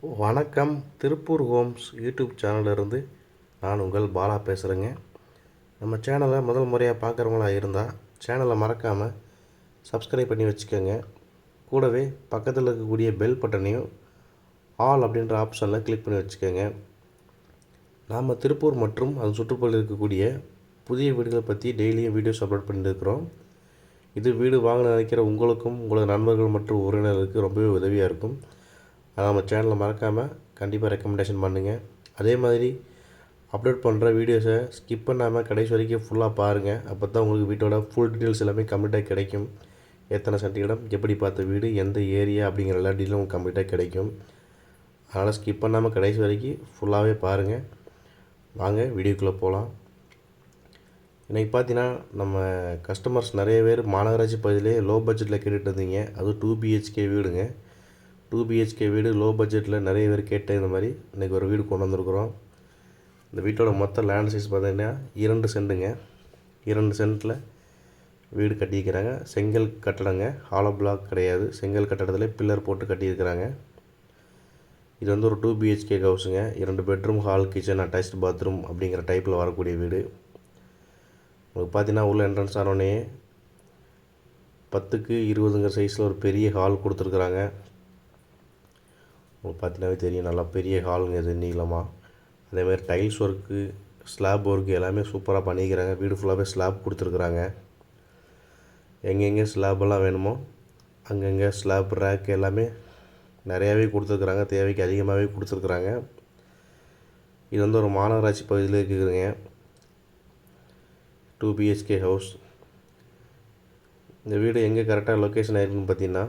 வணக்கம். Tiruppur Holmes YouTube சேனலிருந்து நான் உங்கள் பாலா பேசுகிறேங்க. நம்ம சேனலை முதல் முறையாக பார்க்குறவங்களா இருந்தால் சேனலை மறக்காமல் சப்ஸ்கிரைப் பண்ணி வச்சுக்கோங்க. கூடவே பக்கத்தில் இருக்கக்கூடிய பெல் பட்டனையும் ஆல் அப்படின்ற ஆப்ஷனில் கிளிக் பண்ணி வச்சுக்கோங்க. நாம் திருப்பூர் மற்றும் அது சுற்றுப்புறத்தில் இருக்கக்கூடிய புதிய வீடுகளை பற்றி டெய்லியும் வீடியோஸ் அப்லோட் பண்ணியிருக்கிறோம். இது வீடு வாங்க நினைக்கிற உங்களுக்கும் உங்களோட நண்பர்கள் மற்றும் உறவினர்களுக்கு ரொம்பவே உதவியாக இருக்கும். நம்ம சேனலில் மறக்காமல் கண்டிப்பாக ரெக்கமெண்டேஷன் பண்ணுங்கள். அதே மாதிரி அப்லோட் பண்ணுற வீடியோஸை ஸ்கிப் பண்ணாமல் கடைசி வரைக்கும் ஃபுல்லாக பாருங்கள். அப்போ தான் உங்களுக்கு வீட்டோட ஃபுல் டீட்டெயில்ஸ் எல்லாமே கம்ப்ளீட்டாக கிடைக்கும். எத்தனை சென்ட் இடம், எப்படி பார்த்த வீடு, எந்த ஏரியா அப்படிங்கிற எல்லா டீட்டெயிலும் உங்களுக்கு கம்ப்ளீட்டாக கிடைக்கும். அதனால் ஸ்கிப் பண்ணாமல் கடைசி வரைக்கும் ஃபுல்லாகவே பாருங்கள். வாங்க வீடியோக்குள்ளே போகலாம். இன்றைக்கி பார்த்தீங்கன்னா நம்ம கஸ்டமர்ஸ் நிறைய பேர் மாநகராட்சி பகுதியிலே லோ பட்ஜெட்டில் கேட்டுட்டு இருந்தீங்க. அதுவும் 2 BHK வீடுங்க. 2 BHK வீடு லோ பட்ஜெட்டில் நிறைய பேர் கேட்ட இந்த மாதிரி இன்றைக்கி ஒரு வீடு கொண்டு வந்திருக்குறோம். இந்த வீட்டோட மொத்த லேண்ட் சைஸ் பார்த்தீங்கன்னா 2 சென்ட்டுங்க. 2 சென்ட்டில் வீடு கட்டியிருக்கிறாங்க. செங்கல் கட்டடங்க, ஹாலோ பிளாக் கிடையாது. செங்கல் கட்டடத்தில் பில்லர் போட்டு கட்டியிருக்கிறாங்க. இது வந்து ஒரு 2 BHK ஹவுஸுங்க. 2 bedroom, hall, kitchen, attached bathroom அப்படிங்கிற டைப்பில் வரக்கூடிய வீடு. உங்களுக்கு பார்த்தீங்கன்னா உள்ள என்ட்ரன்ஸ் ஆனோடனே 10க்கு 20ங்கிற சைஸில் ஒரு பெரிய ஹால் கொடுத்துருக்குறாங்க. உங்களுக்கு பார்த்தீங்கன்னாவே தெரியும், நல்லா பெரிய ஹாலுங்க இது நீளமாக. அதேமாதிரி டைல்ஸ் ஒர்க்கு, ஸ்லாப் ஒர்க்கு எல்லாமே சூப்பராக பண்ணிக்கிறாங்க. வீடு ஃபுல்லாகவே ஸ்லாப் கொடுத்துருக்குறாங்க. எங்கெங்கே ஸ்லாப்பெல்லாம் வேணுமோ அங்கங்கே ஸ்லாப், ரேக் எல்லாமே நிறையாவே கொடுத்துருக்குறாங்க. தேவைக்கு அதிகமாகவே கொடுத்துருக்குறாங்க. இது வந்து ஒரு மாநகராட்சி பகுதியில் இருக்குதுங்க. 2 BHK ஹவுஸ். இந்த வீடு எங்கே கரெக்டாக லொக்கேஷன் ஆகிருக்குன்னு பார்த்தீங்கன்னா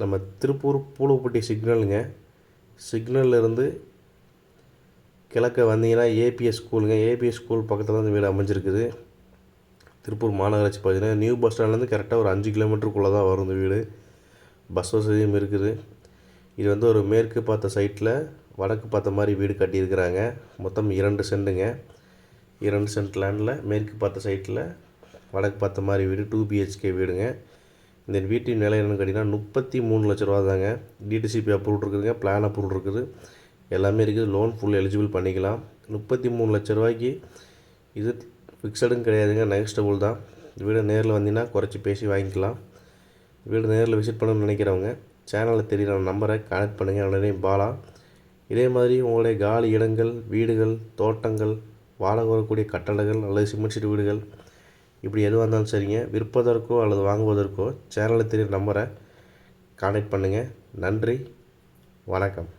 நம்ம திருப்பூர் பூலுப்பட்டி சிக்னலுங்க. சிக்னல்லேருந்து கிழக்க வந்தீங்கன்னா ஏபிஎஸ் ஸ்கூலுங்க. ஏபிஎஸ் ஸ்கூல் பக்கத்தில் தான் வீடு அமைஞ்சிருக்குது. திருப்பூர் மாநகராட்சி பார்த்தீங்கன்னா நியூ பஸ் ஸ்டாண்ட்லேருந்து கரெக்டாக ஒரு 5 கிலோமீட்டருக்குள்ளே தான் வரும் இந்த வீடு. பஸ் வசதியும் இருக்குது. இது வந்து ஒரு மேற்கு பார்த்த சைட்டில் வடக்கு பார்த்த மாதிரி வீடு கட்டியிருக்கிறாங்க. மொத்தம் 2 சென்ட்டுங்க. 2 சென்ட் லேண்டில் மேற்கு பார்த்த சைட்டில் வடக்கு பார்த்த மாதிரி வீடு 2 BHK வீடுங்க. இந்த வீட்டின் விலை என்னென்னு கேட்டிங்கன்னா 33 லட்ச ரூபா தாங்க. டிடிசிபி அப்ரூவல் இருக்குதுங்க, பிளான் அப்ரூவல் இருக்குது, எல்லாமே இருக்குது. லோன் ஃபுல் எலிஜிபிள் பண்ணிக்கலாம். 33 லட்ச ரூபாய்க்கு இது ஃபிக்ஸடும் கிடையாதுங்க, நெகஸ்டபுள் தான். வீடு நேரில் வந்தீங்கன்னா குறைச்சி பேசி வாங்கிக்கலாம். வீடு நேரில் விசிட் பண்ணணும்னு நினைக்கிறவங்க சேனலில் தெரிகிற நம்பரை கனெக்ட் பண்ணுங்கள். உடனே பாலா. இதே மாதிரி உங்களுடைய காலி இடங்கள், வீடுகள், தோட்டங்கள், வாடகை வரக்கூடிய கட்டடங்கள் அல்லது சிமெண்ட் சீட் வீடுகள் இப்படி எதுவாக இருந்தாலும் சரிங்க, விற்பதற்கோ அல்லது வாங்குவதற்கோ சேனலில் தெரிகிற நம்பரை கான்டாக்ட் பண்ணுங்கள். நன்றி, வணக்கம்.